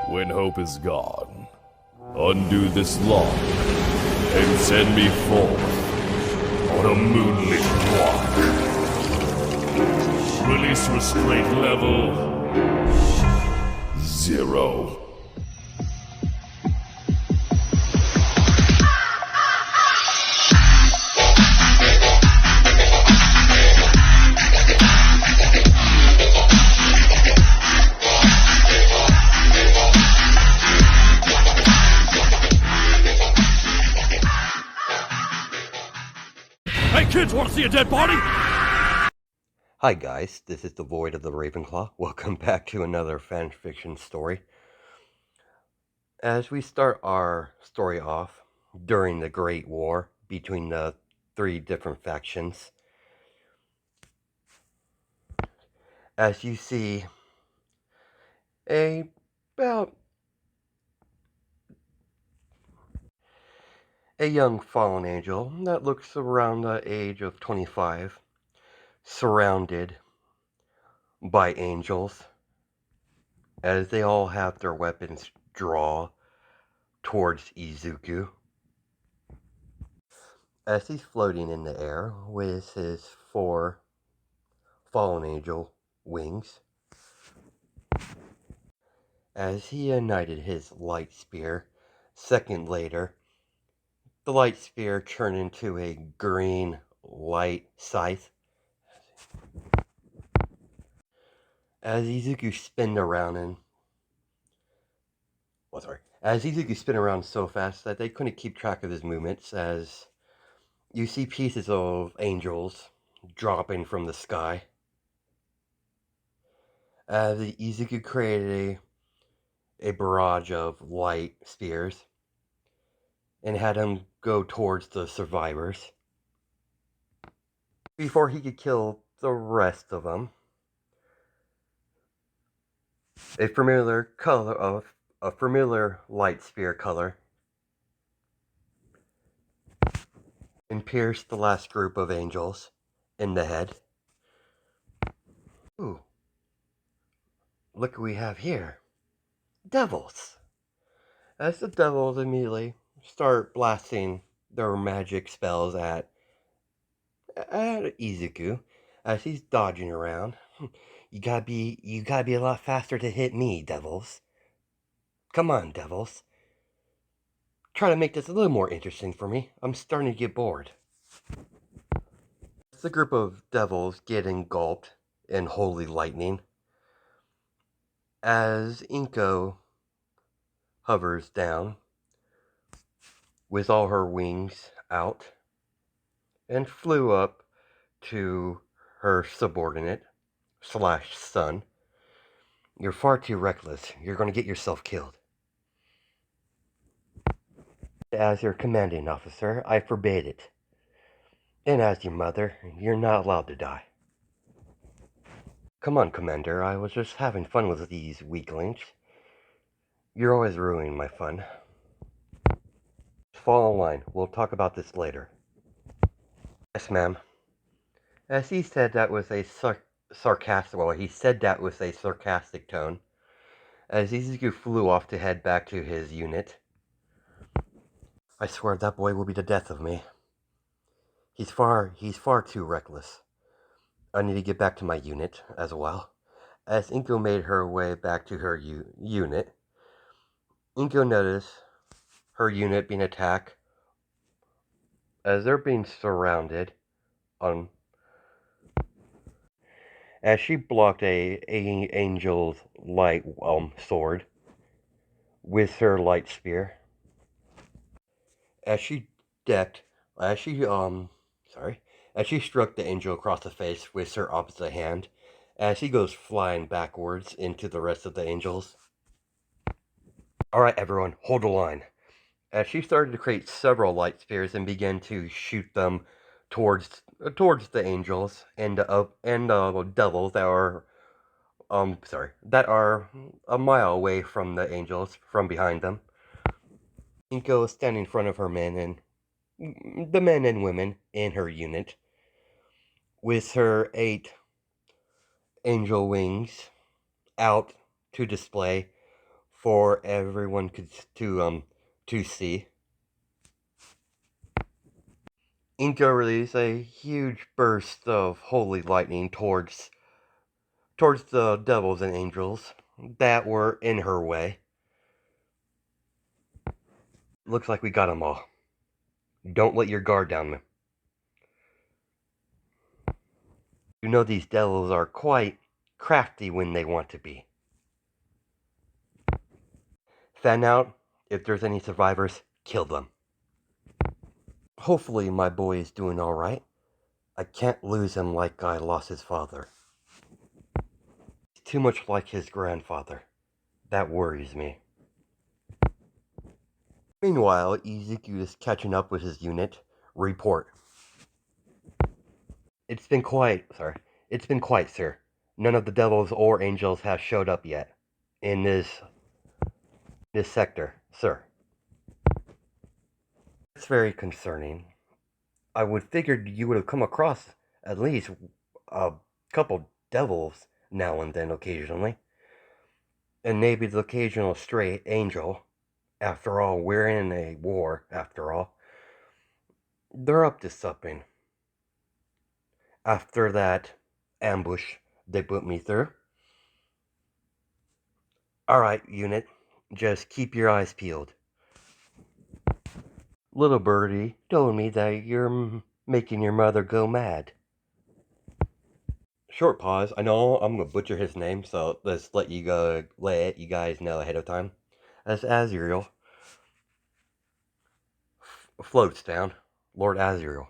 When hope is gone, undo this lock and send me forth on a moonlit walk. Release restraint level 0. Hey kids, wanna see a dead body? Hi guys, this is the Void of the Ravenclaw. Welcome back to another fan fiction story. As we start our story off during the Great War between the 3 different factions, as you see about a young fallen angel that looks around the age of 25, surrounded by angels, as they all have their weapons draw towards Izuku. As he's floating in the air with his 4 fallen angel wings, as he ignited his light spear, second later, the light spear turned into a green light scythe. As Izuku spun around so fast that they couldn't keep track of his movements, as you see pieces of angels dropping from the sky. As Izuku created a barrage of light spears and had him go towards the survivors. Before he could kill the rest of them, a familiar light spear color and pierced the last group of angels in the head. Ooh, look what we have here. Devils. As the devils immediately start blasting their magic spells at Izuku as he's dodging around. You gotta be a lot faster to hit me, devils. Come on, devils. Try to make this a little more interesting for me. I'm starting to get bored. As the group of devils get engulfed in holy lightning, as Inko hovers down with all her wings out and flew up to her subordinate / son. You're far too reckless. You're going to get yourself killed. As your commanding officer, I forbade it. And as your mother, you're not allowed to die. Come on, Commander, I was just having fun with these weaklings. You're always ruining my fun. Fall in line. We'll talk about this later. Yes, ma'am. As he said that with a sarcastic tone, as Izuku flew off to head back to his unit. I swear that boy will be the death of me. He's far too reckless. I need to get back to my unit as well. As Inko made her way back to her unit, Inko noticed her unit being attacked as they're being surrounded as she blocked a angel's light sword with her light spear. As she struck the angel across the face with her opposite hand, as he goes flying backwards into the rest of the angels. Alright everyone, hold the line. As she started to create several light spears and began to shoot them towards the angels and devils that are a mile away from the angels from behind them. Inko is standing in front of her men and the men and women in her unit with her 8 angel wings out to display for everyone to see. Inko released a huge burst of holy lightning towards the devils and angels that were in her way. Looks like we got them all. Don't let your guard down. You know these devils are quite crafty when they want to be. Fan out. If there's any survivors, kill them. Hopefully my boy is doing alright. I can't lose him like I lost his father. He's too much like his grandfather. That worries me. Meanwhile, Izuku is catching up with his unit. Report. It's been quiet, sir. None of the devils or angels have showed up yet. In this sector, sir. That's very concerning. I would figured you would have come across at least a couple devils now and then occasionally. And maybe the occasional stray angel. After all, we're in a war, after all. They're up to something. After that ambush they put me through. Alright, unit. Just keep your eyes peeled. Little birdie told me that you're making your mother go mad. Short pause. I know I'm gonna butcher his name, so let's let you guys know ahead of time. As Azriel floats down. Lord Azriel.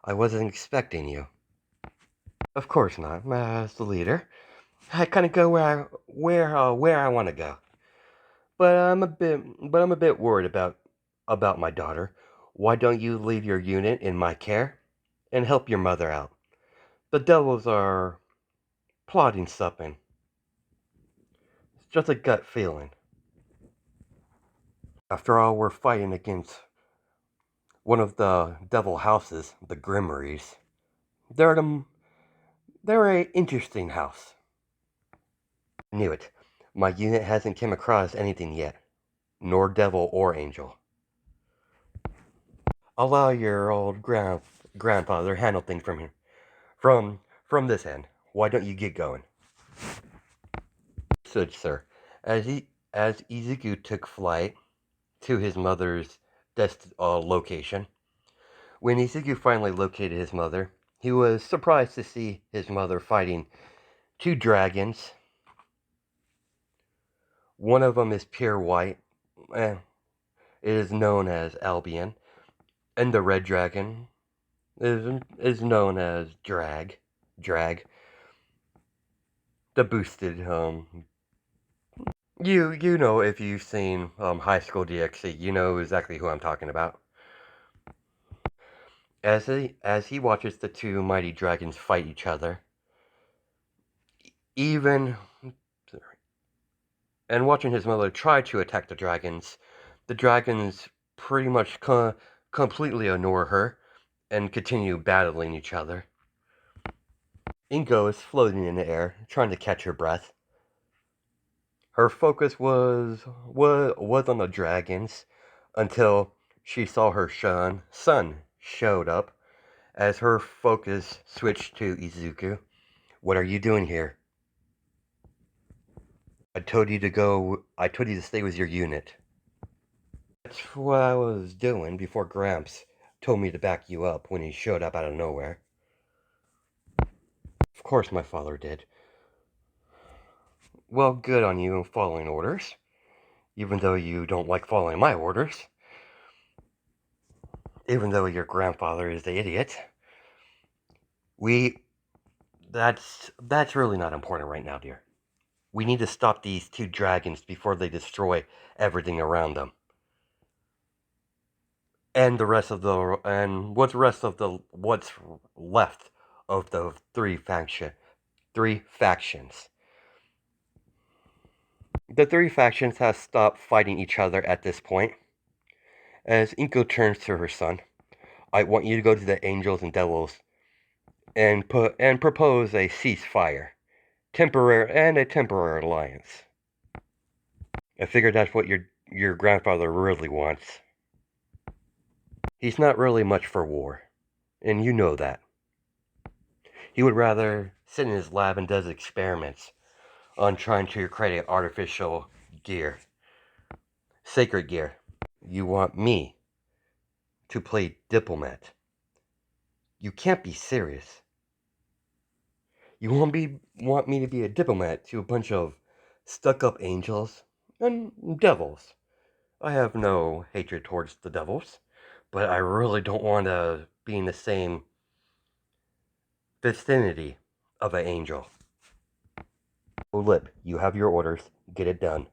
I wasn't expecting you. Of course not. As the leader, I kind of go where I want to go. But I'm a bit worried about my daughter. Why don't you leave your unit in my care and help your mother out? The devils are plotting something. It's just a gut feeling. After all, we're fighting against one of the devil houses, the Grimmeries. They're an interesting house. Knew it. My unit hasn't come across anything yet, nor devil or angel. Allow your old grandfather handle things from here. From this end. Why don't you get going? Such, sir. As Izuku took flight to his mother's location, when Izuku finally located his mother, he was surprised to see his mother fighting two dragons. One of them is pure white. It is known as Albion. And the red dragon is known as Drag. The boosted, you know, if you've seen High School DxD, you know exactly who I'm talking about. As he watches the two mighty dragons fight each other, and watching his mother try to attack the dragons pretty much completely ignore her and continue battling each other. Inko is floating in the air, trying to catch her breath. Her focus was on the dragons until she saw her son showed up. As her focus switched to Izuku. What are you doing here? I told you to stay with your unit. That's what I was doing before Gramps told me to back you up when he showed up out of nowhere. Of course my father did. Well, good on you following orders. Even though you don't like following my orders. Even though your grandfather is the idiot. That's really not important right now, dear. We need to stop these two dragons before they destroy everything around them. And what's left of the three factions. The three factions have stopped fighting each other at this point. As Inko turns to her son, I want you to go to the angels and devils and propose a ceasefire, a temporary alliance. I figured that's what your grandfather really wants. He's not really much for war, and you know that. He would rather sit in his lab and does experiments on trying to create artificial gear, sacred gear. You want me to play diplomat. You can't be serious. You want me to be a diplomat to a bunch of stuck-up angels and devils. I have no hatred towards the devils, but I really don't want to be in the same vicinity of an angel. Oh, Lip, you have your orders. Get it done.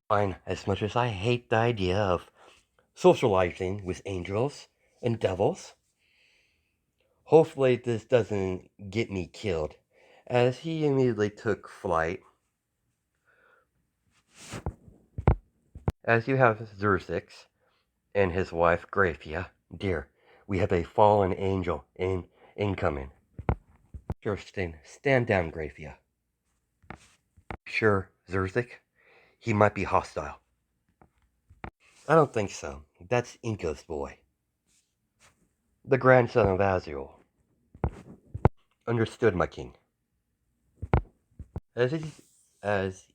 Fine, as much as I hate the idea of socializing with angels and devils, hopefully this doesn't get me killed, as he immediately took flight. As you have Xerxes and his wife Graphia, dear, we have a fallen angel incoming. Justin, stand down, Graphia. Sure, Xerxes, he might be hostile. I don't think so. That's Inko's boy, the grandson of Azrael. Understood, my king. As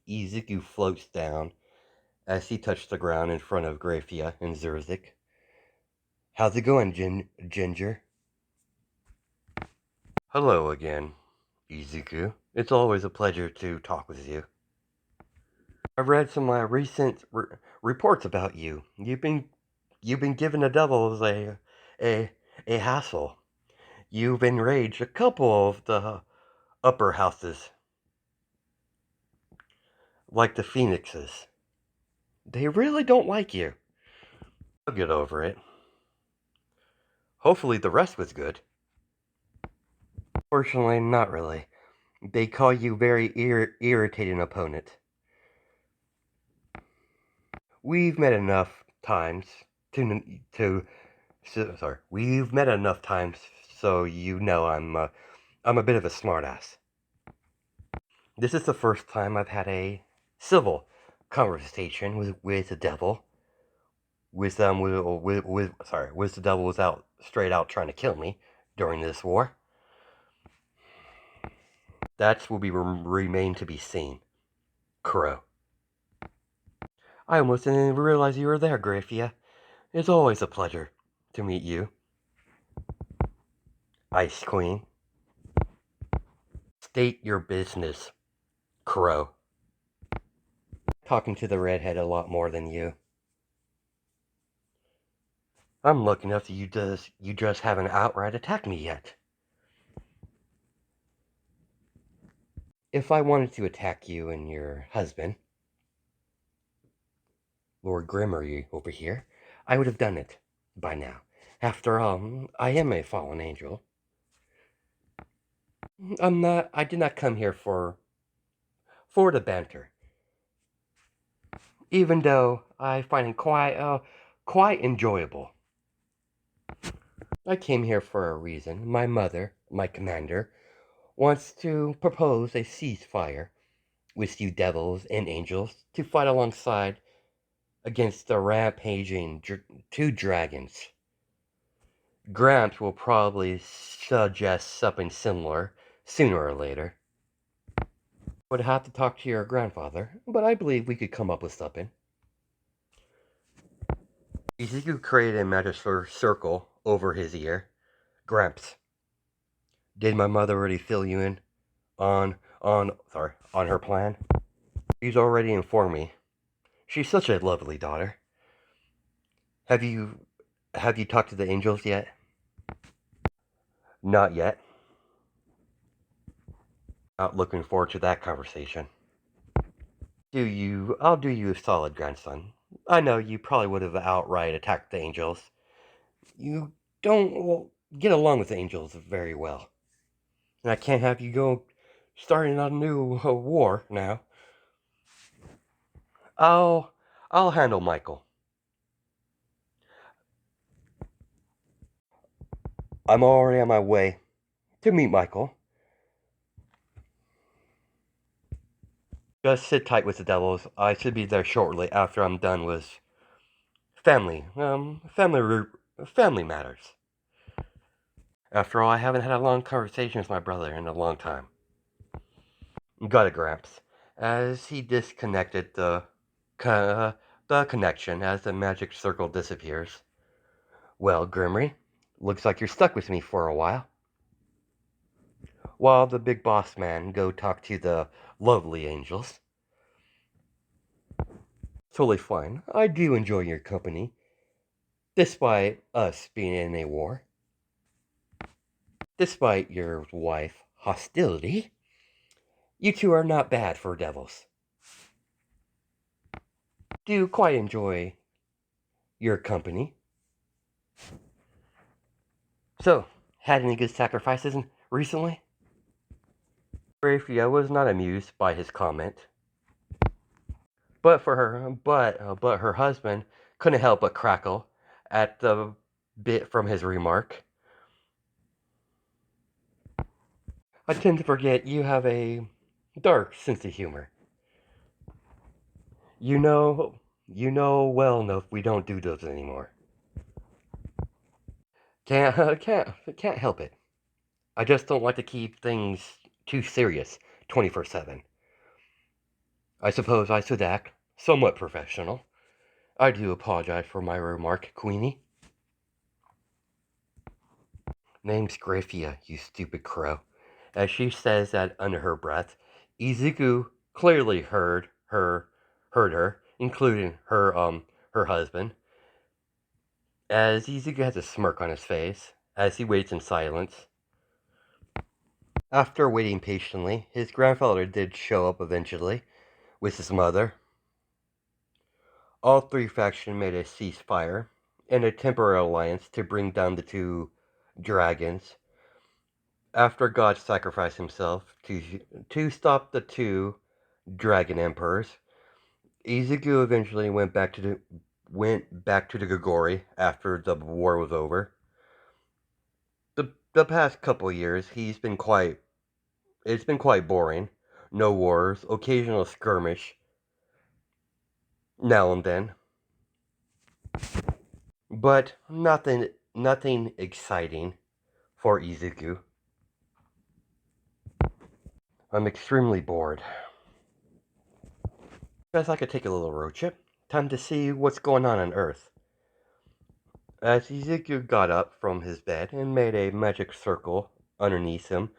Izuku floats down, as he touched the ground in front of Graphia and Xerxes. How's it going, Ginger? Hello again, Izuku. It's always a pleasure to talk with you. I've read some recent reports about you. You've been giving the devils a hassle. You've enraged a couple of the upper houses, like the Phoenixes. They really don't like you. I'll get over it. Hopefully the rest was good. Fortunately, not really. They call you very irritating opponent. We've met enough times we've met enough times so you know I'm a bit of a smartass. This is the first time I've had a civil conversation with the devil. With the devil was out straight out trying to kill me during this war. That will remain to be seen. Crow. I almost didn't realize you were there, Graphia. It's always a pleasure to meet you. Ice Queen. State your business, Crow. Talking to the redhead a lot more than you. I'm lucky enough that you just haven't outright attacked me yet. If I wanted to attack you and your husband, Lord Grimmery over here, I would have done it by now. After all, I am a fallen angel. I did not come here for the banter. Even though I find it quite enjoyable. I came here for a reason. My mother, my commander, wants to propose a ceasefire with you devils and angels to fight alongside against the rampaging two dragons. Gramps will probably suggest something similar sooner or later. Would have to talk to your grandfather, but I believe we could come up with something. Ezekiel created a magic circle over his ear. Gramps, did my mother already fill you in on her plan? She's already informed me. She's such a lovely daughter. Have you talked to the angels yet? Not yet. Not looking forward to that conversation. I'll do you a solid, grandson. I know you probably would have outright attacked the angels. You don't get along with the angels very well. And I can't have you go starting a new war now. I'll handle Michael. I'm already on my way to meet Michael. Just sit tight with the devils. I should be there shortly after I'm done with family. Family matters. After all, I haven't had a long conversation with my brother in a long time. Got it, Gramps. As he disconnected the connection as the magic circle disappears. Well, Grimry, looks like you're stuck with me for a while. While the big boss man go talk to the lovely angels. Totally fine. I do enjoy your company, despite us being in a war. Despite your wife hostility, you two are not bad for devils. Do quite enjoy your company. So, had any good sacrifices recently? Graphia was not amused by his comment, but her husband couldn't help but crackle at the bit from his remark. I tend to forget you have a dark sense of humor. You know well enough we don't do those anymore. Can't help it. I just don't like to keep things too serious 24/7. I suppose I should act somewhat professional. I do apologize for my remark, Queenie. Name's Griffia, you stupid crow. As she says that under her breath, Izuku clearly heard her, including her husband. As Izuku has a smirk on his face, as he waits in silence. After waiting patiently, his grandfather did show up eventually, with his mother. All three factions made a ceasefire and a temporary alliance to bring down the two dragons. After God sacrificed himself to stop the two dragon emperors, Izuku eventually went back to the Gogori after the war was over. The past couple years, it's been quite boring. No wars, occasional skirmish now and then, but nothing exciting for Izuku. I'm extremely bored. Guess I could take a little road trip. Time to see what's going on Earth. As Izuku got up from his bed and made a magic circle underneath him,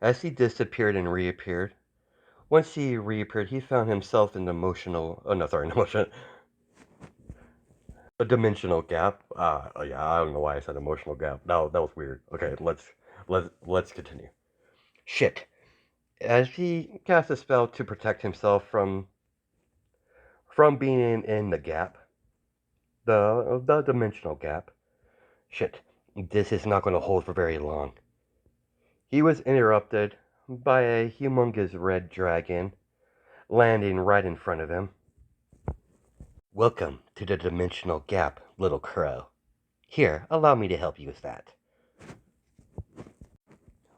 as he disappeared and reappeared. Once he reappeared, he found himself in the a dimensional gap. Yeah, I don't know why I said emotional gap. No, that was weird. Okay, let's continue. Shit. As he cast a spell to protect himself from being in the gap, the dimensional gap. Shit, this is not going to hold for very long. He was interrupted by a humongous red dragon landing right in front of him. Welcome to the dimensional gap, little crow. Here, allow me to help you with that.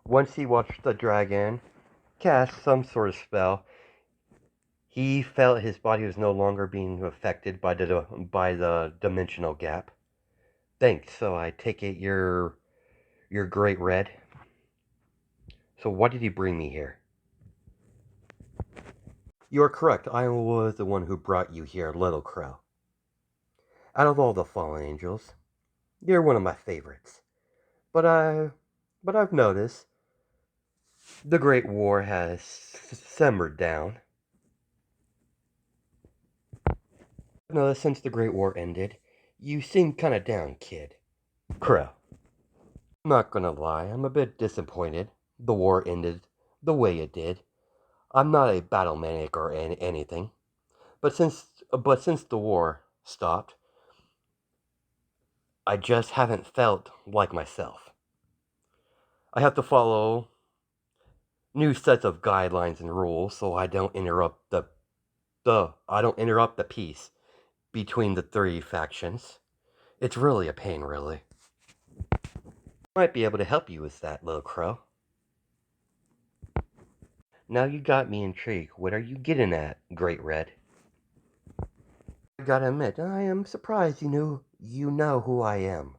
Once he watched the dragon cast some sort of spell, he felt his body was no longer being affected by the dimensional gap. Thanks. So I take it you're great red. So why did you bring me here? You're correct. I was the one who brought you here, little crow. Out of all the fallen angels, you're one of my favorites. But I've noticed the Great War has simmered down. I've noticed since the Great War ended, you seem kinda down, kid. Crow. I'm not gonna lie, I'm a bit disappointed the war ended the way it did. I'm not a battle maniac or anything, but since the war stopped, I just haven't felt like myself. I have to follow new sets of guidelines and rules so I don't interrupt the peace between the three factions. It's really a pain, really. Might be able to help you with that, little crow. Now you got me intrigued. What are you getting at, Great Red? I gotta admit, I am surprised you know who I am.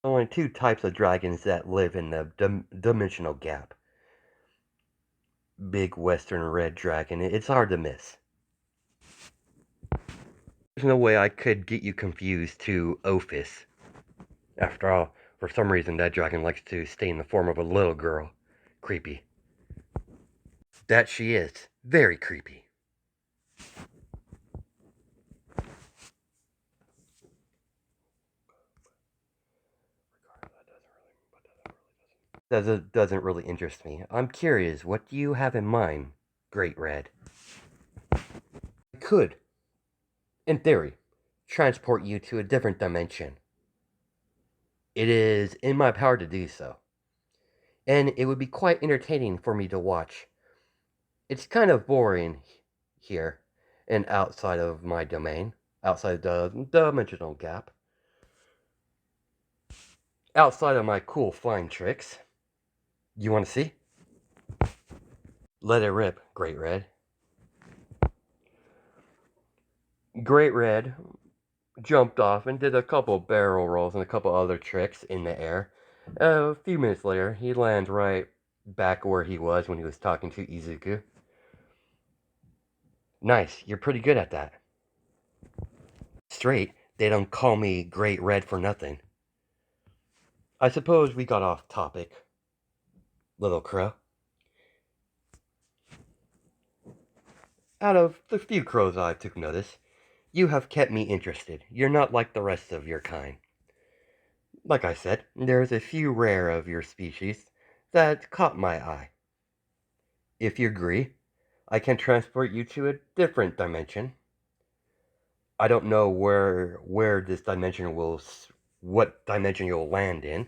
Only two types of dragons that live in the dimensional gap. Big Western Red Dragon. It's hard to miss. There's no way I could get you confused to Ophis. After all, for some reason that dragon likes to stay in the form of a little girl. Creepy. That she is. Very creepy. Doesn't really interest me. I'm curious, what do you have in mind, Great Red? I could, in theory, transport you to a different dimension. It is in my power to do so. And it would be quite entertaining for me to watch. It's kind of boring here and outside of my domain, outside the dimensional gap. Outside of my cool flying tricks. You want to see? Let it rip, Great Red. Great Red jumped off and did a couple barrel rolls and a couple other tricks in the air. A few minutes later, he lands right back where he was when he was talking to Izuku. Nice, you're pretty good at that. Straight, they don't call me Great Red for nothing. I suppose we got off topic, Little Crow. Out of the few crows I took notice, you have kept me interested. You're not like the rest of your kind. Like I said, there's a few rare of your species that caught my eye. If you agree, I can transport you to a different dimension. I don't know where this dimension what dimension you'll land in.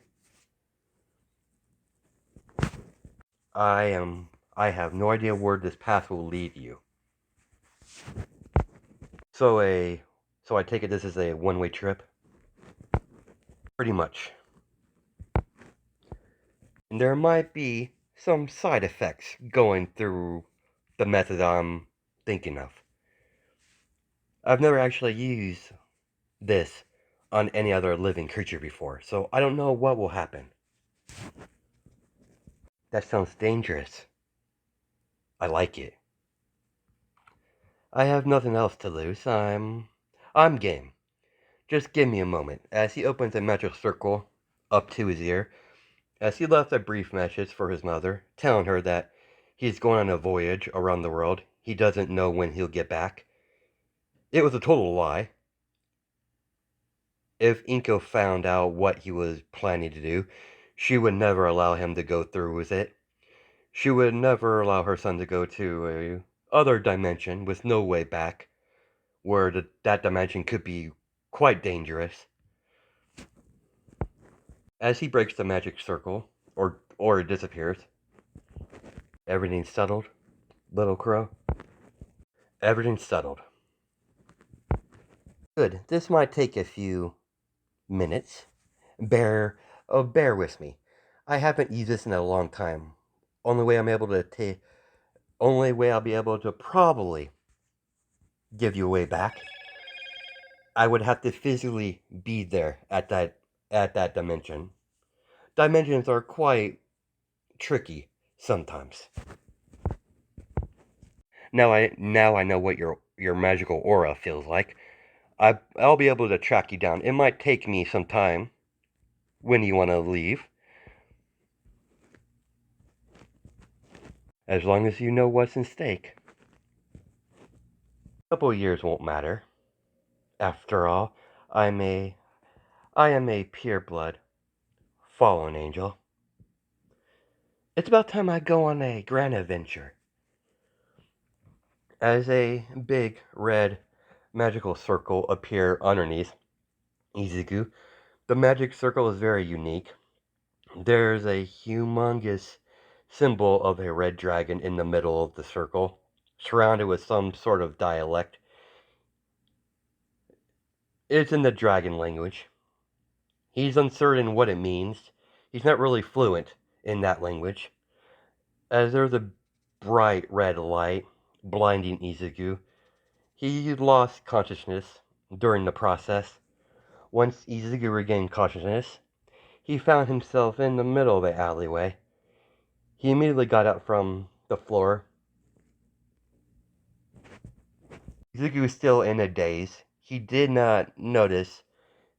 I have no idea where this path will lead you. So I take it this is a one-way trip? Pretty much. And there might be some side effects going through the method I'm thinking of. I've never actually used this on any other living creature before, so I don't know what will happen. That sounds dangerous. I like it. I have nothing else to lose. I'm game. Just give me a moment. As he opens a magic circle up to his ear, as he left a brief message for his mother, telling her that he's going on a voyage around the world. He doesn't know when he'll get back. It was a total lie. If Inko found out what he was planning to do, she would never allow him to go through with it. She would never allow her son to go to a other dimension with no way back, where that dimension could be quite dangerous. As he breaks the magic circle, or it disappears, everything's settled, Little Crow. Everything's settled. Good. This might take a few minutes. Bear with me. I haven't used this in a long time. Only way I'll be able to probably give you a way back. I would have to physically be there at that dimension. Dimensions are quite tricky sometimes. Now I know what your magical aura feels like. I'll be able to track you down. It might take me some time when you want to leave. As long as you know what's in stake. A couple of years won't matter. After all, I am a pure blood fallen angel. It's about time I go on a grand adventure. As a big red magical circle appear underneath Izuku, the magic circle is very unique. There's a humongous symbol of a red dragon in the middle of the circle, surrounded with some sort of dialect. It's in the dragon language. He's uncertain what it means. He's not really fluent in that language. As there was a bright red light blinding Izuku, he lost consciousness during the process. Once Izuku regained consciousness, he found himself in the middle of the alleyway. He immediately got up from the floor. Izuku was still in a daze. He did not notice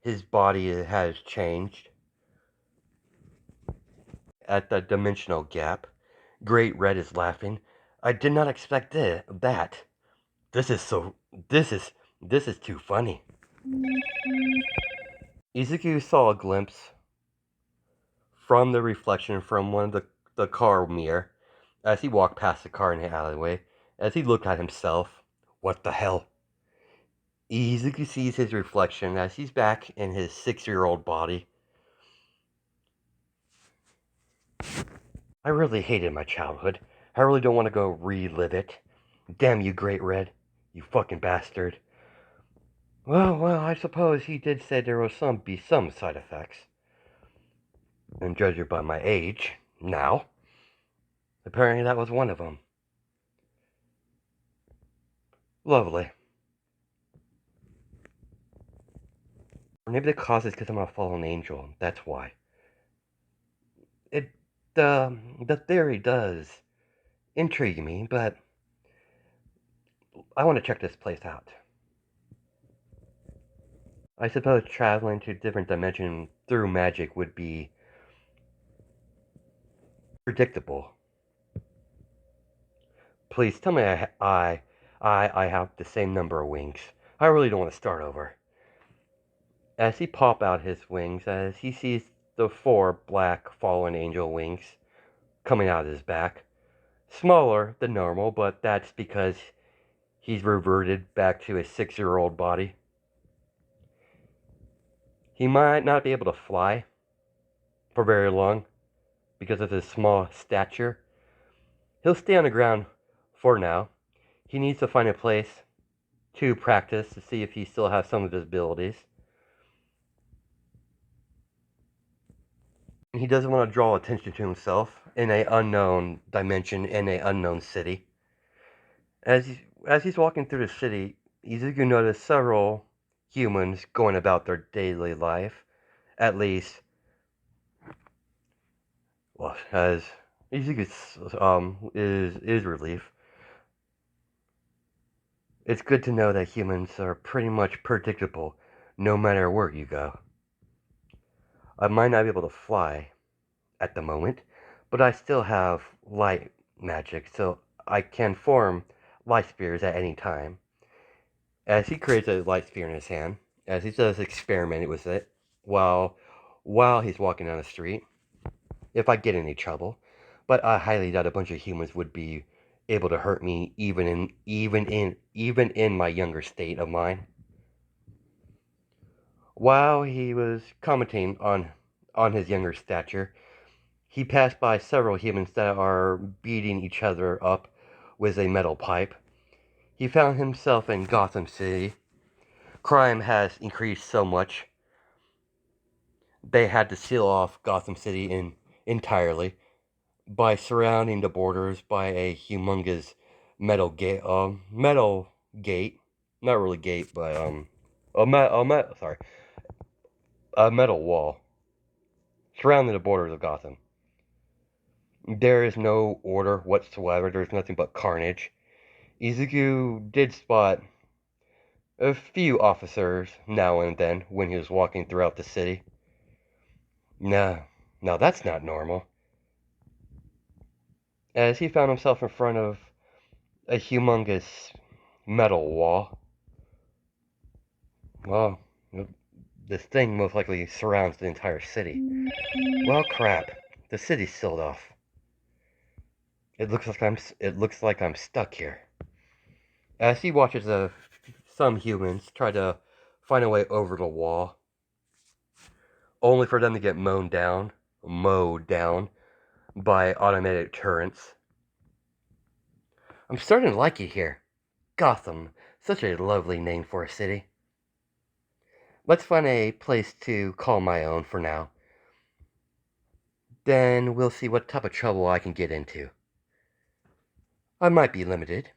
his body has changed. At the dimensional gap, Great Red is laughing. I did not expect that. This is so. This is too funny. Izuku saw a glimpse from the reflection from one of the car mirror as he walked past the car in the alleyway. As he looked at himself, what the hell? Izuku sees his reflection as he's back in his 6-year-old body. I really hated my childhood. I really don't want to go relive it. Damn you, Great Red. You fucking bastard. Well, I suppose he did say there will be some side effects. And judging by my age, now, apparently that was one of them. Lovely. Or maybe the cause is because I'm a fallen angel. That's why. The theory does intrigue me, but I want to check this place out. I suppose traveling to a different dimension through magic would be predictable. Please tell me I have the same number of wings. I really don't want to start over. As he pops out his wings, as he sees the 4 black fallen angel wings coming out of his back. Smaller than normal, but that's because he's reverted back to his 6-year-old body. He might not be able to fly for very long because of his small stature. He'll stay on the ground for now. He needs to find a place to practice to see if he still has some of his abilities. He doesn't want to draw attention to himself in an unknown dimension, in an unknown city. As he's walking through the city, Izuku noticed several humans going about their daily life. At least, well, as Izuku is relief. It's good to know that humans are pretty much predictable, no matter where you go. I might not be able to fly at the moment, but I still have light magic, so I can form light spheres at any time. As he creates a light sphere in his hand, as he does experiment with it while he's walking down the street, if I get in any trouble, but I highly doubt a bunch of humans would be able to hurt me even in my younger state of mind. While he was commenting on his younger stature, he passed by several humans that are beating each other up with a metal pipe. He found himself in Gotham City. Crime has increased so much. They had to seal off Gotham City entirely by surrounding the borders by a humongous metal gate. Not really gate, but a metal wall surrounding the borders of Gotham. There is no order whatsoever. There's nothing but carnage. Izuku did spot a few officers now and then when he was walking throughout the city. Now that's not normal. As he found himself in front of a humongous metal wall. Well, this thing most likely surrounds the entire city. Well, crap. The city's sealed off. It looks like I'm stuck here. As he watches some humans try to find a way over the wall, only for them to get mowed down by automated turrets. I'm starting to like it here. Gotham, such a lovely name for a city. Let's find a place to call my own for now. Then we'll see what type of trouble I can get into. I might be limited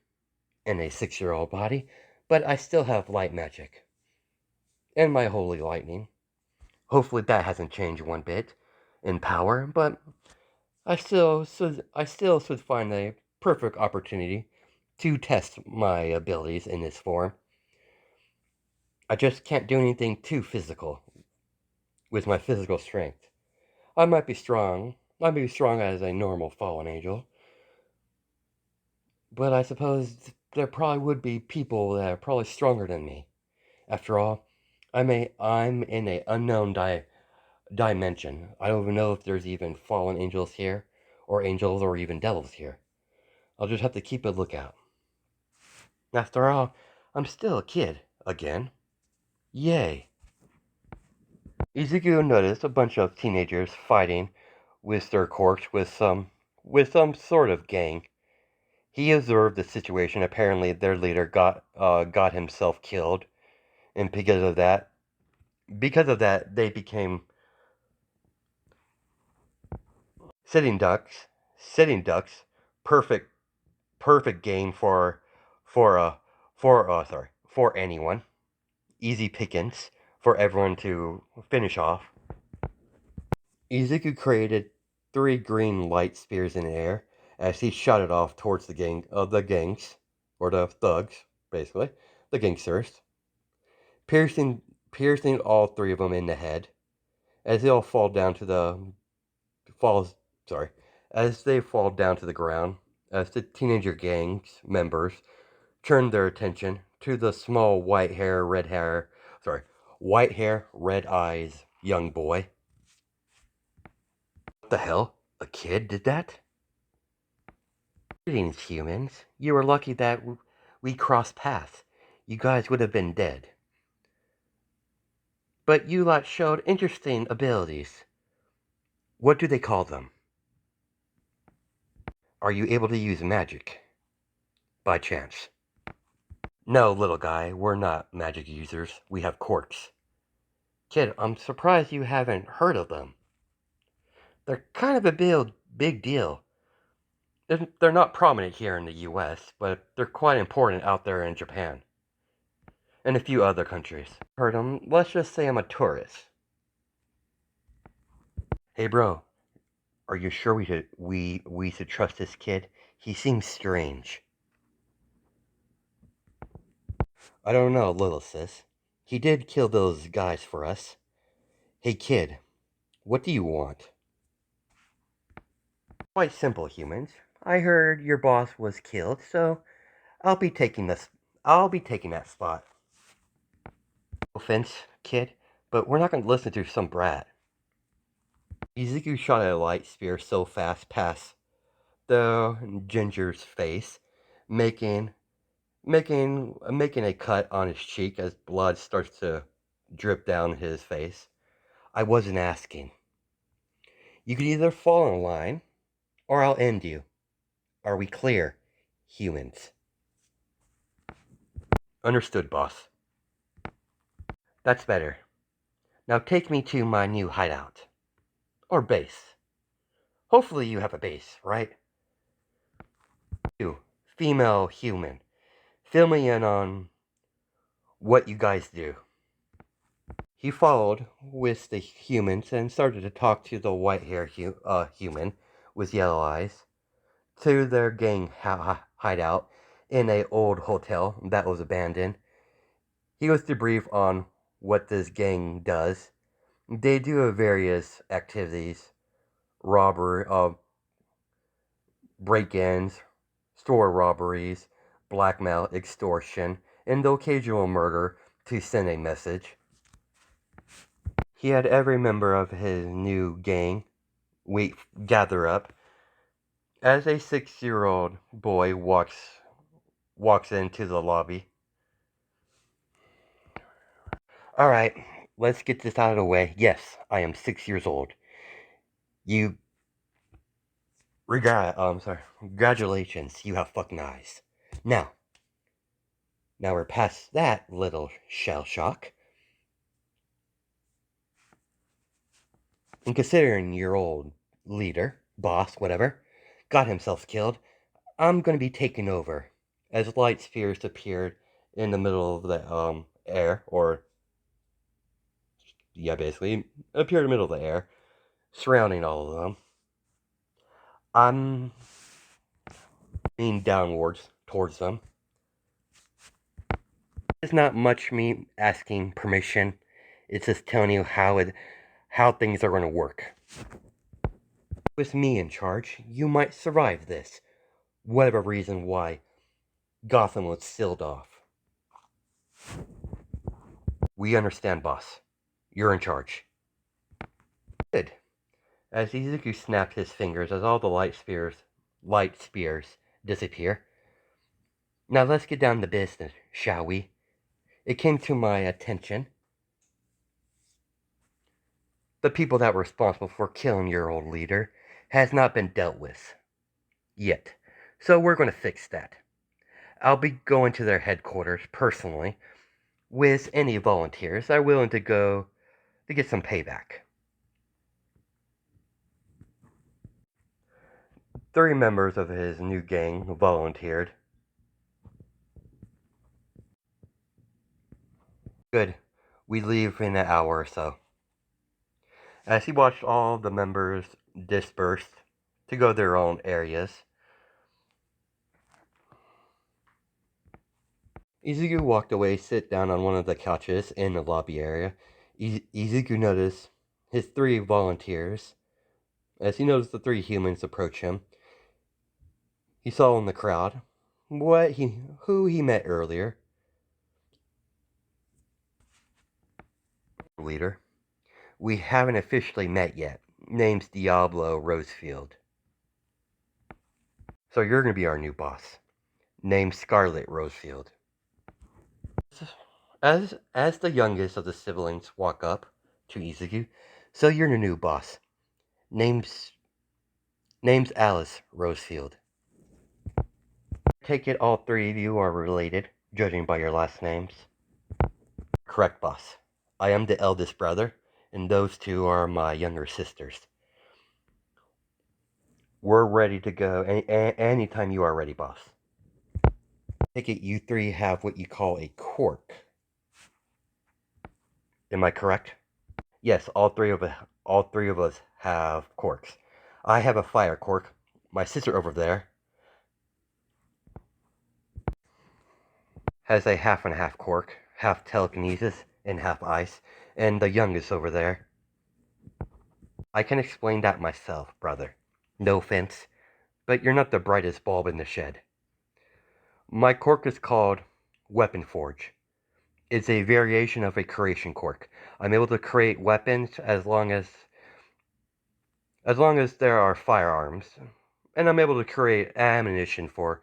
in a 6-year-old body, but I still have light magic. And my holy lightning. Hopefully that hasn't changed one bit in power, but I still should find a perfect opportunity to test my abilities in this form. I just can't do anything too physical with my physical strength. I might be strong. I may be strong as a normal fallen angel, but I suppose there probably would be people that are probably stronger than me. After all, I'm in a unknown dimension. I don't even know if there's even fallen angels here, or angels, or even devils here. I'll just have to keep a lookout. After all, I'm still a kid again. Yay! Izuku noticed a bunch of teenagers fighting with their corks with some sort of gang. He observed the situation. Apparently, their leader got himself killed, and because of that, they became sitting ducks. Sitting ducks, perfect perfect game for anyone. Easy pickings for everyone to finish off. Izuku created 3 green light spears in the air as he shot it off towards the gangs, or the thugs, basically, the gangsters, piercing piercing all 3 of them in the head as they all fall down to the falls sorry as they fall down to the ground as the teenager gangs members turn their attention to the small white hair, red eyes young boy. What the hell? A kid did that? Greetings, humans. You were lucky that we crossed paths. You guys would have been dead. But you lot showed interesting abilities. What do they call them? Are you able to use magic? By chance? No, little guy, we're not magic users. We have quirks. Kid, I'm surprised you haven't heard of them. They're kind of a big deal. They're not prominent here in the US, but they're quite important out there in Japan and a few other countries. Heard them. Let's just say I'm a tourist. Hey, bro, are you sure we should trust this kid? He seems strange. I don't know, little sis. He did kill those guys for us. Hey, kid, what do you want? Quite simple, humans. I heard your boss was killed, so I'll be taking this. I'll be taking that spot. No offense, kid, but we're not going to listen to some brat. Izuku shot a light spear so fast past the ginger's face, making making a cut on his cheek as blood starts to drip down his face. I wasn't asking. You could either fall in line, or I'll end you. Are we clear, humans? Understood, boss. That's better. Now take me to my new hideout. Or base. Hopefully you have a base, right? You, female human. Fill me in on what you guys do. He followed with the humans and started to talk to the white-haired human with yellow eyes to their gang hideout in a old hotel that was abandoned. He was to brief on what this gang does. They do various activities, robbery, break-ins, store robberies, blackmail, extortion, and the occasional murder to send a message. He had every member of his new gang gather up as a 6-year-old boy walks into the lobby. All right, let's get this out of the way. Yes, I am 6 years old. You Congratulations, you have fucking eyes. Now we're past that little shell shock. And considering your old leader, boss, whatever, got himself killed, I'm going to be taking over. As light spheres appeared in the middle of the air, or yeah, basically appeared in the middle of the air, surrounding all of them. I'm leaning downwards towards them. It's not much me asking permission. It's just telling you how things are going to work. With me in charge, you might survive this. Whatever reason why Gotham was sealed off. We understand, boss. You're in charge. Good. As Izuku snapped his fingers as all the light spears disappear. Now let's get down to business, shall we? It came to my attention. The people that were responsible for killing your old leader has not been dealt with. Yet. So we're going to fix that. I'll be going to their headquarters personally with any volunteers that are willing to go to get some payback. 3 members of his new gang volunteered. Good. We leave in an hour or so. As he watched all the members disperse to go their own areas, Izuku walked away, sit down on one of the couches in the lobby area. Izuku noticed his 3 volunteers. As he noticed the 3 humans approach him, he saw in the crowd who he met earlier. Leader. We haven't officially met yet. Name's Diablo Rosefield. So you're going to be our new boss. Name's Scarlet Rosefield. As the youngest of the siblings walk up to Izuku, so you're the new boss. Name's Alice Rosefield. Take it all 3 of you are related, judging by your last names. Correct, boss. I am the eldest brother, and those 2 are my younger sisters. We're ready to go anytime you are ready, boss. Take it you 3 have what you call a quirk. Am I correct? Yes, all three of us have quirks. I have a fire quirk. My sister over there has a half and half quirk, half telekinesis and half ice, and the youngest over there. I can explain that myself, brother. No offense, but you're not the brightest bulb in the shed. My quirk is called Weapon Forge. It's a variation of a creation quirk. I'm able to create weapons as long as there are firearms, and I'm able to create ammunition for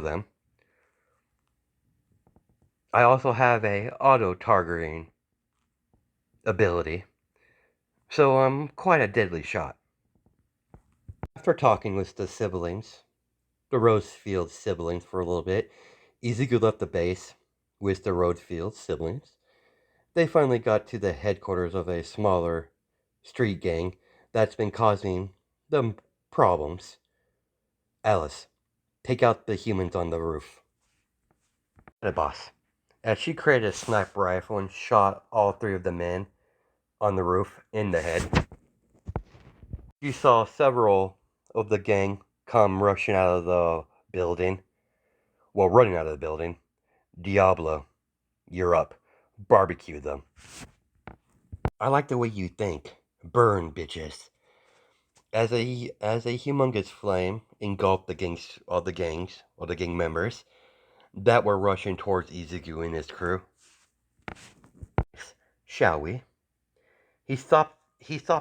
them. I also have a auto-targeting ability, so I'm quite a deadly shot. After talking with the Rosefield siblings for a little bit, Izuku left the base with the Rosefield siblings. They finally got to the headquarters of a smaller street gang that's been causing them problems. Alice, take out the humans on the roof. The boss. As she created a sniper rifle and shot all 3 of the men on the roof in the head, you saw several of the gang come rushing out of the building. Well, running out of the building. Diablo, you're up. Barbecue them. I like the way you think. Burn, bitches. As a humongous flame engulfed all the gang members that were rushing towards Izuku and his crew. Shall we? He stopped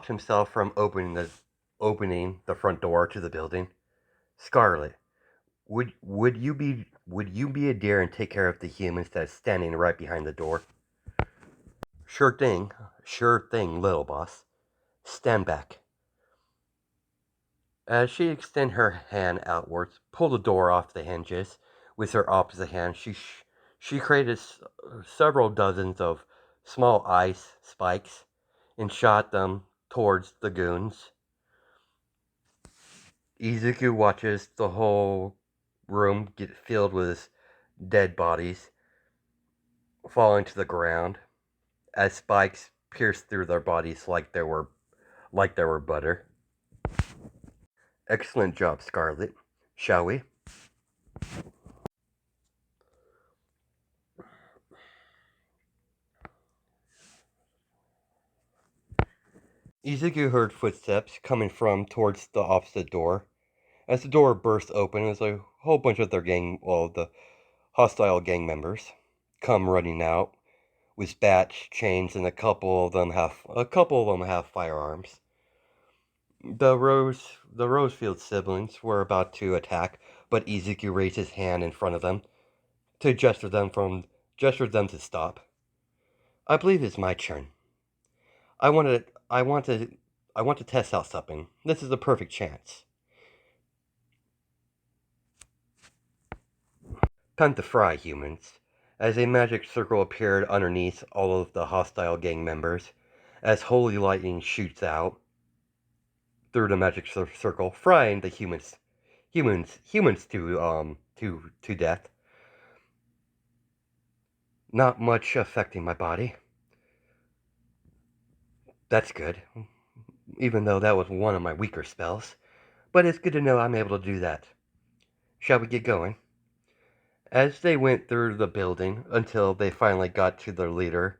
himself from opening the front door to the building. Scarlet, would you be a dear and take care of the humans that's standing right behind the door? Sure thing, little boss. Stand back. As she extended her hand outwards, pulled the door off the hinges with her opposite hand, she created several dozens of small ice spikes and shot them towards the goons. Izuku watches the whole room get filled with dead bodies falling to the ground as spikes pierce through their bodies like they were butter. Excellent job, Scarlet. Shall we? Izuku heard footsteps coming from towards the opposite door. As the door burst open, there's a whole bunch of the hostile gang members come running out with bats, chains, and a couple of them have firearms. The Rosefield siblings were about to attack, but Izuku raised his hand in front of them to gesture them to stop. I believe it's my turn. I want to test out something. This is the perfect chance. Time to fry, humans. As a magic circle appeared underneath all of the hostile gang members, as holy lightning shoots out through the magic circle, frying the humans to death. Not much affecting my body. That's good, even though that was one of my weaker spells. But it's good to know I'm able to do that. Shall we get going? As they went through the building until they finally got to their leader's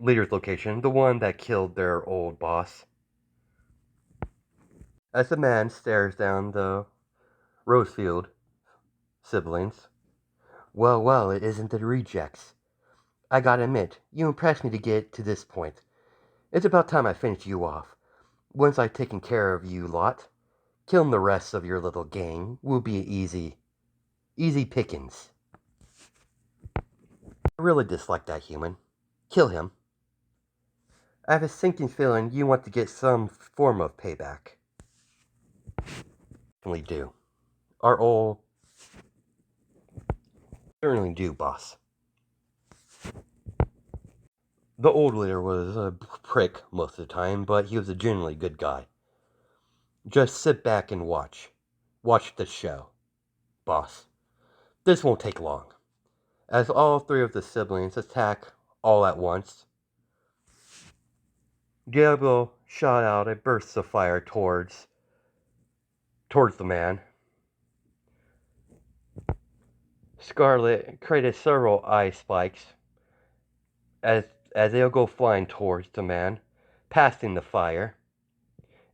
location, the one that killed their old boss. As the man stares down the Rosefield siblings. Well, it isn't the rejects. I gotta admit, you impressed me to get to this point. It's about time I finished you off. Once I've taken care of you lot, killing the rest of your little gang will be easy pickings. I really dislike that human. Kill him. I have a sinking feeling you want to get some form of payback. Certainly do. Certainly do, boss. The old leader was a prick most of the time, but he was a genuinely good guy. Just sit back and watch. Watch the show, boss. This won't take long. As all three of the siblings attack all at once, Diablo shot out a burst of fire towards the man. Scarlet created several ice spikes as they'll go flying towards the man, passing the fire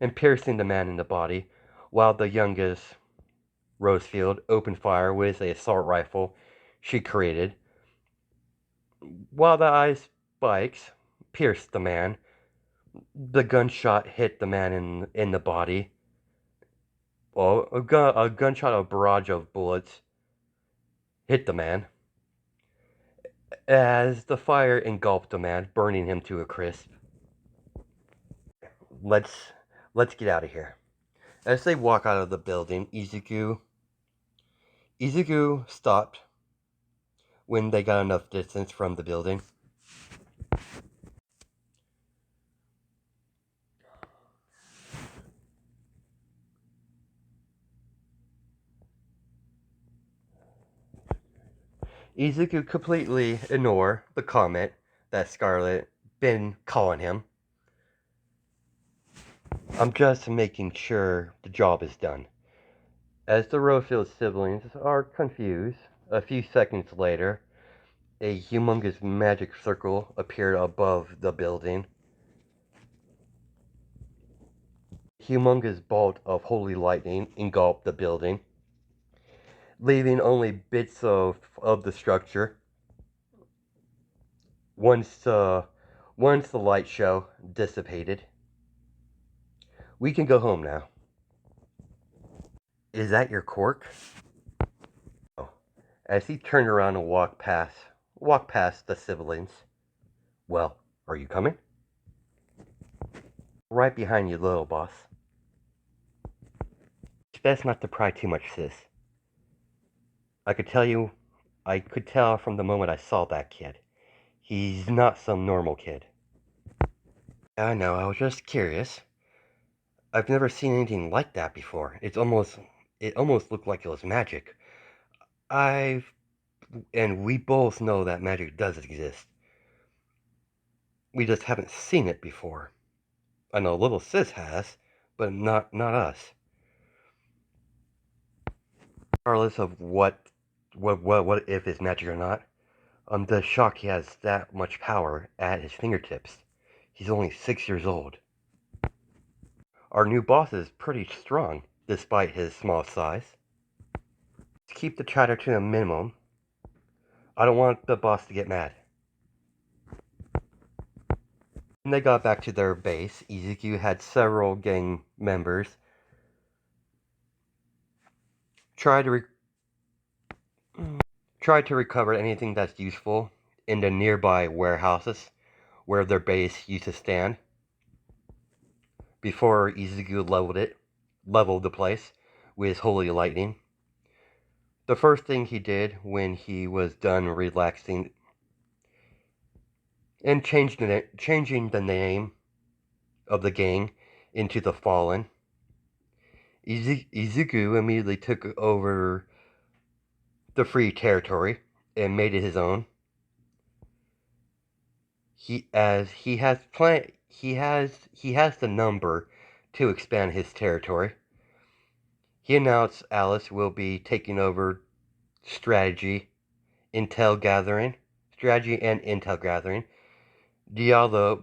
and piercing the man in the body, while the youngest Rosefield opened fire with a assault rifle she created. While the ice spikes pierced the man, the gunshot hit the man in the body. Well, a gunshot, a barrage of bullets hit the man as the fire engulfed the man, burning him to a crisp. Let's get out of here. As they walk out of the building, Izuku stopped when they got enough distance from the building. Izuku completely ignored the comment that Scarlet been calling him. I'm just making sure the job is done. As the Rosefield siblings are confused, a few seconds later, a humongous magic circle appeared above the building. A humongous bolt of holy lightning engulfed the building, leaving only bits of the structure. Once the light show dissipated, we can go home now. Is that your cork? Oh. As he turned around and walked past the siblings. Well, are you coming? Right behind you, little boss. It's best not to pry too much, sis. I could tell from the moment I saw that kid. He's not some normal kid. I know, I was just curious. I've never seen anything like that before. It's almost It almost looked like it was magic. And we both know that magic does exist. We just haven't seen it before. I know little sis has, but not us. Regardless of what if it's magic or not, I'm just shocked he has that much power at his fingertips. He's only 6 years old. Our new boss is pretty strong, despite his small size. Let's keep the chatter to a minimum. I don't want the boss to get mad. When they got back to their base, Izuku had several gang members try to recover anything that's useful in the nearby warehouses where their base used to stand before Izuku leveled the place with holy lightning. The first thing he did when he was done relaxing and changing the name of the gang into the Fallen, Izuku immediately took over the free territory and made it his own. He has the number to expand his territory. He announced Alice will be taking over strategy and intel gathering. Diablo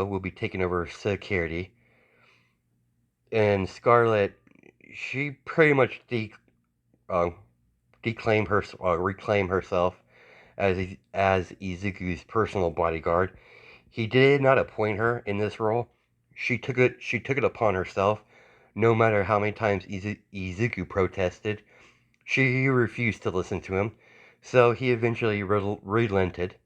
will be taking over security. And Scarlet, she pretty much reclaim herself as Izuku's personal bodyguard. He did not appoint her in this role. She took it upon herself. No matter how many times Izuku protested, she refused to listen to him. So he eventually relented.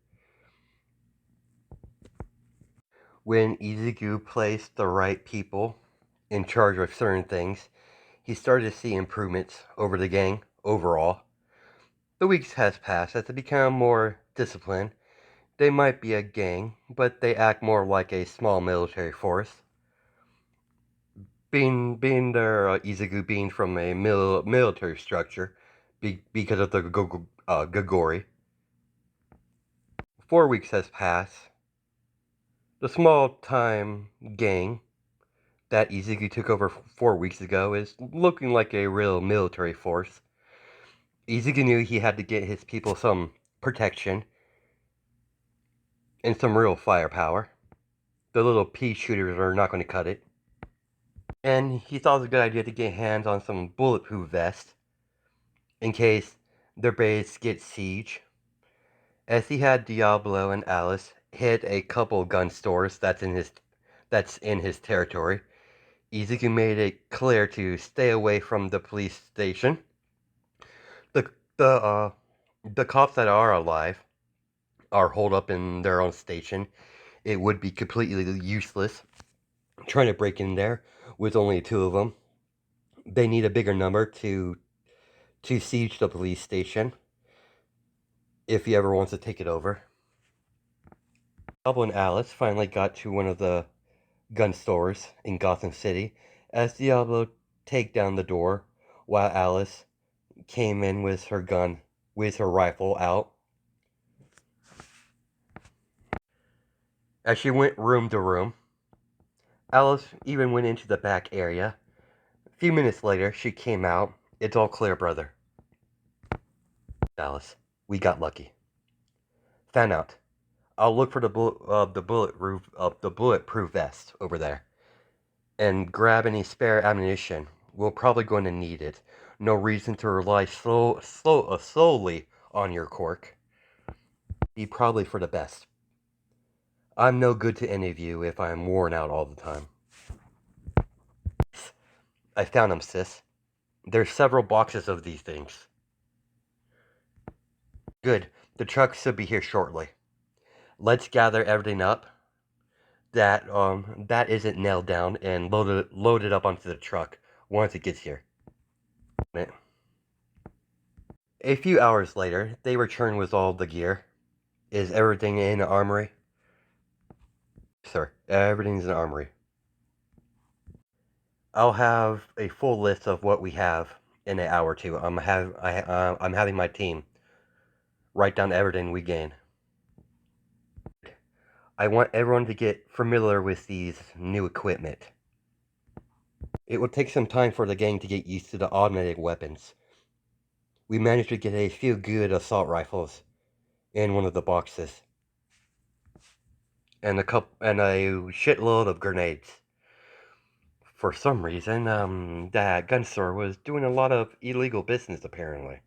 When Izuku placed the right people in charge of certain things, he started to see improvements over the gang overall. The weeks has passed as they become more disciplined. They might be a gang, but they act more like a small military force. Being Izuku being from a military structure, because of the Gogori. 4 weeks has passed. The small-time gang that Izuku took over 4 weeks ago is looking like a real military force. Izuku knew he had to get his people some protection and some real firepower. The little pea shooters are not going to cut it. And he thought it was a good idea to get hands on some bulletproof vests in case their base gets siege. As he had Diablo and Alice hit a couple gun stores that's in his territory, Izuku made it clear to stay away from the police station. The cops that are alive are holed up in their own station. It would be completely useless trying to break in there with only two of them. They need a bigger number to siege the police station if he ever wants to take it over. Diablo and Alice finally got to one of the gun stores in Gotham City as Diablo take down the door while Alice came in with her rifle out. As she went room to room, Alice even went into the back area. A few minutes later, she came out. It's all clear, brother. Alice, we got lucky. Fan out. I'll look for the bulletproof vest over there, and grab any spare ammunition. We're probably going to need it. No reason to rely solely on your quirk. Be probably for the best. I'm no good to any of you if I'm worn out all the time. I found them, sis. There's several boxes of these things. Good. The truck should be here shortly. Let's gather everything up that isn't nailed down and load it up onto the truck once it gets here. A few hours later, they return with all the gear. Is everything in the armory? Sir, everything's in the armory. I'll have a full list of what we have in an hour or two. I'm having my team write down everything we gain. I want everyone to get familiar with these new equipment. It will take some time for the gang to get used to the automatic weapons. We managed to get a few good assault rifles in one of the boxes, and a shitload of grenades. For some reason, that gun store was doing a lot of illegal business, apparently.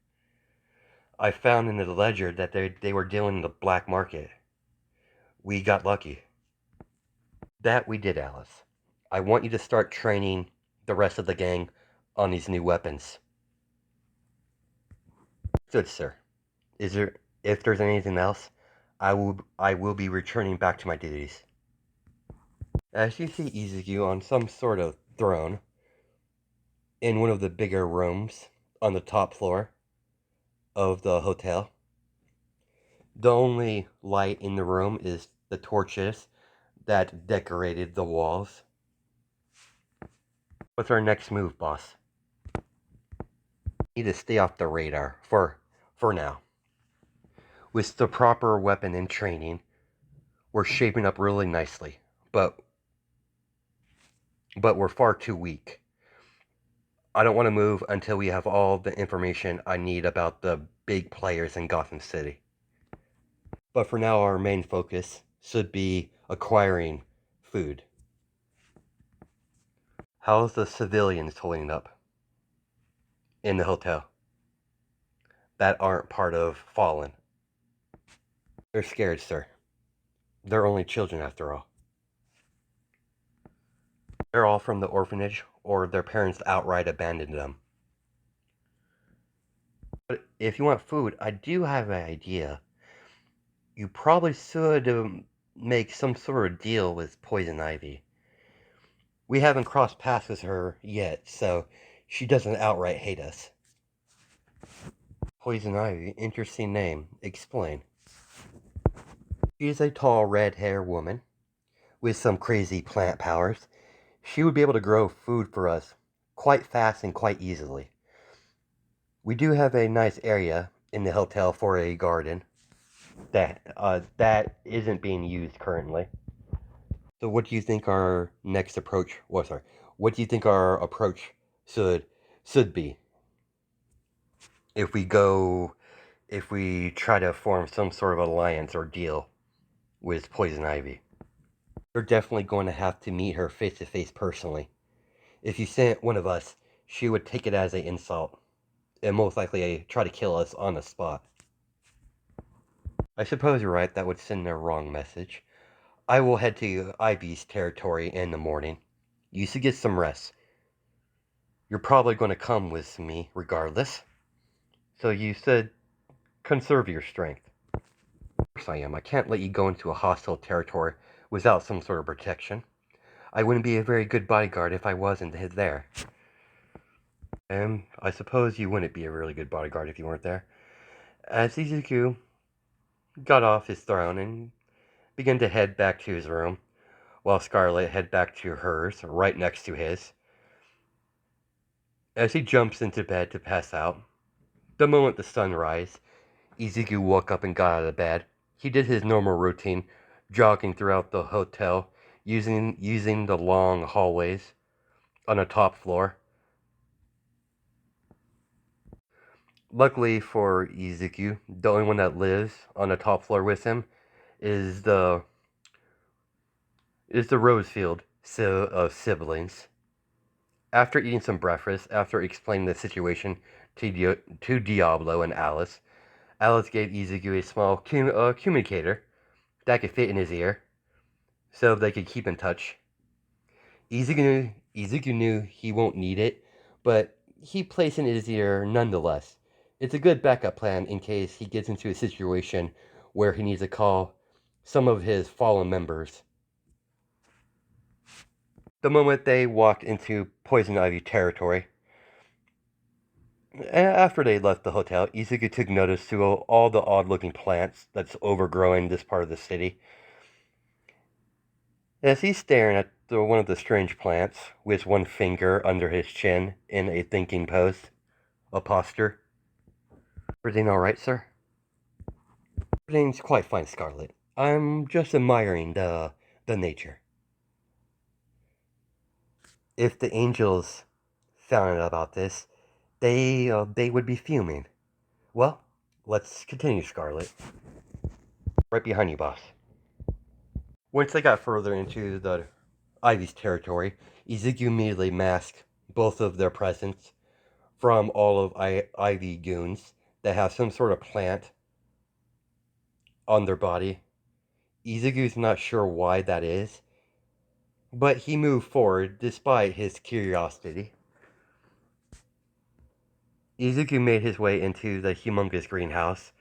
I found in the ledger that they were dealing in the black market. We got lucky. That we did, Alice. I want you to start training the rest of the gang on these new weapons. Good, sir. If there's anything else, I will be returning back to my duties. As you see Izuku on some sort of throne in one of the bigger rooms on the top floor of the hotel. The only light in the room is the torches that decorated the walls. What's our next move, boss? Need to stay off the radar for now. With the proper weapon and training, we're shaping up really nicely, but we're far too weak. I don't want to move until we have all the information I need about the big players in Gotham City. But for now, our main focus should be acquiring food. How's the civilians holding up in the hotel that aren't part of Fallen? They're scared, sir. They're only children after all. They're all from the orphanage, or their parents outright abandoned them. But if you want food, I do have an idea. You probably should make some sort of deal with Poison Ivy. We haven't crossed paths with her yet, so she doesn't outright hate us. Poison Ivy, interesting name. Explain. She is a tall, red-haired woman with some crazy plant powers. She would be able to grow food for us quite fast and quite easily. We do have a nice area in the hotel for a garden that isn't being used currently. So what do you think our next approach was? Sorry, what do you think our approach should be if we try to form some sort of alliance or deal with Poison Ivy? You're definitely going to have to meet her face to face personally. If you sent one of us, she would take it as an insult and most likely try to kill us on the spot. I suppose you're right, that would send a wrong message. I will head to Ivy's territory in the morning. You should get some rest. You're probably going to come with me regardless. So you said conserve your strength. Of course I am. I can't let you go into a hostile territory without some sort of protection. I wouldn't be a very good bodyguard if I wasn't there. And I suppose you wouldn't be a really good bodyguard if you weren't there. As Izuku got off his throne and began to head back to his room, while Scarlet headed back to hers, right next to his. As he jumps into bed to pass out, the moment the sun rises, Izuku woke up and got out of bed. He did his normal routine, jogging throughout the hotel, using the long hallways on the top floor. Luckily for Izuku, the only one that lives on the top floor with him is the Rosefield of siblings. After eating some breakfast, after explaining the situation to Diablo and Alice, Alice gave Izuku a small communicator that could fit in his ear, so they could keep in touch. Izuku knew he won't need it, but he placed it in his ear nonetheless. It's a good backup plan in case he gets into a situation where he needs to call some of his fallen members. The moment they walked into Poison Ivy territory, after they left the hotel, Izuku took notice to all the odd-looking plants that's overgrowing this part of the city. As he's staring at one of the strange plants with one finger under his chin in a thinking pose, a posture. Everything all right, sir? Everything's quite fine, Scarlet. I'm just admiring the nature. If the angels found out about this, they would be fuming. Well, let's continue, Scarlet. Right behind you, boss. Once they got further into the Ivy's territory, Izuku immediately masked both of their presence from all of Ivy goons that have some sort of plant on their body. Izuku's not sure why that is, but he moved forward despite his curiosity. Izuku made his way into the humongous greenhouse.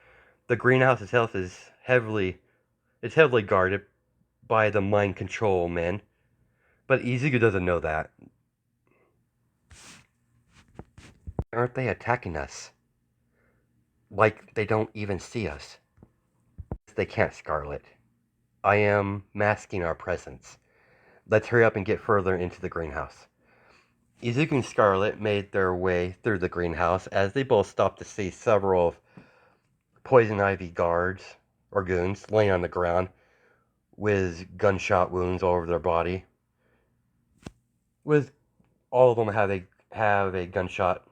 The greenhouse itself is heavily guarded by the mind control men, but Izuku doesn't know that. Aren't they attacking us? Like they don't even see us. They can't, Scarlet. I am masking our presence. Let's hurry up and get further into the greenhouse. Izuku and Scarlet made their way through the greenhouse as they both stopped to see several of Poison Ivy guards or goons laying on the ground with gunshot wounds all over their body. With all of them have a gunshot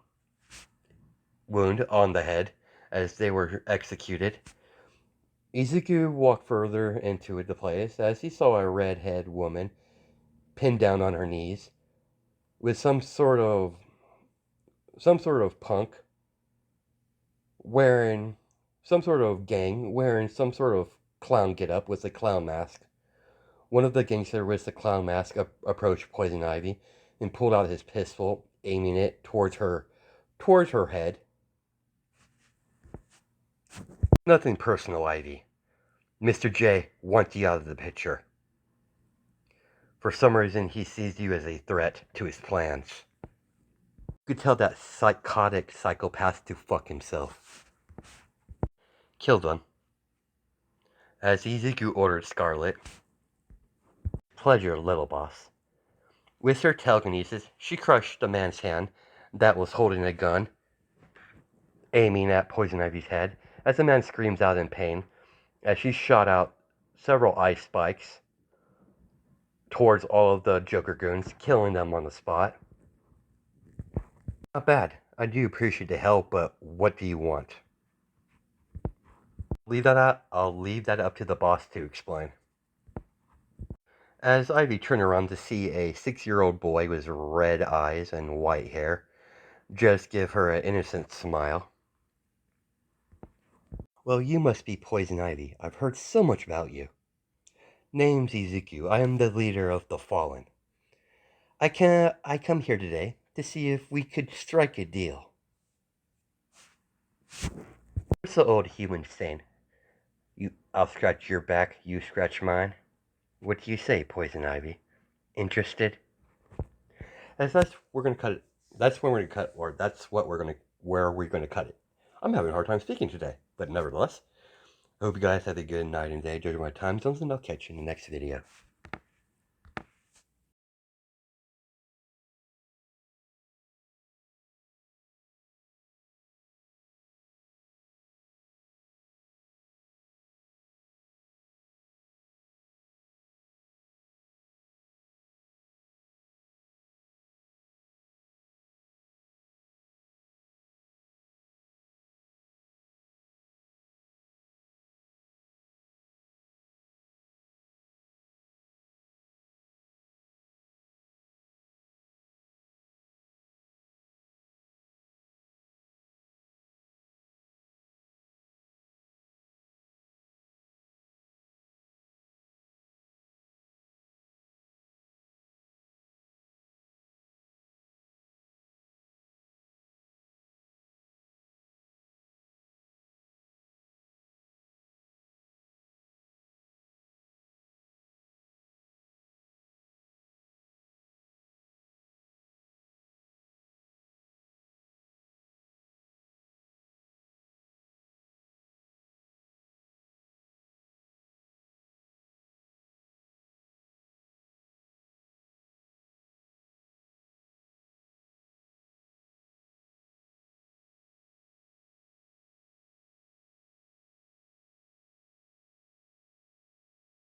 wound on the head as they were executed. Izuku walked further into the place as he saw a redhead woman pinned down on her knees with some sort of punk wearing some sort of gang wearing some sort of clown getup with a clown mask. One of the gangsters with the clown mask approached Poison Ivy and pulled out his pistol, aiming it towards her head. Nothing personal, Ivy. Mr. J wants you out of the picture. For some reason, he sees you as a threat to his plans. You could tell that psychotic psychopath to fuck himself. Killed one. As Izuku ordered Scarlet. Pleasure, little boss. With her telekinesis, she crushed the man's hand that was holding a gun, aiming at Poison Ivy's head, as the man screams out in pain, as she shot out several ice spikes towards all of the Joker goons, killing them on the spot. Not bad. I do appreciate the help, but what do you want? I'll leave that up to the boss to explain. As Ivy turned around to see a 6-year-old boy with red eyes and white hair, just give her an innocent smile. Well, you must be Poison Ivy. I've heard so much about you. Name's Izuku. I am the leader of the Fallen. I come here today to see if we could strike a deal. What's the old human saying? I'll scratch your back, you scratch mine. What do you say, Poison Ivy? Interested? As we're gonna cut it. That's when we're gonna cut, or that's what where we're gonna cut it. I'm having a hard time speaking today, but nevertheless, I hope you guys have a good night and day. Judging my time zones, and I'll catch you in the next video.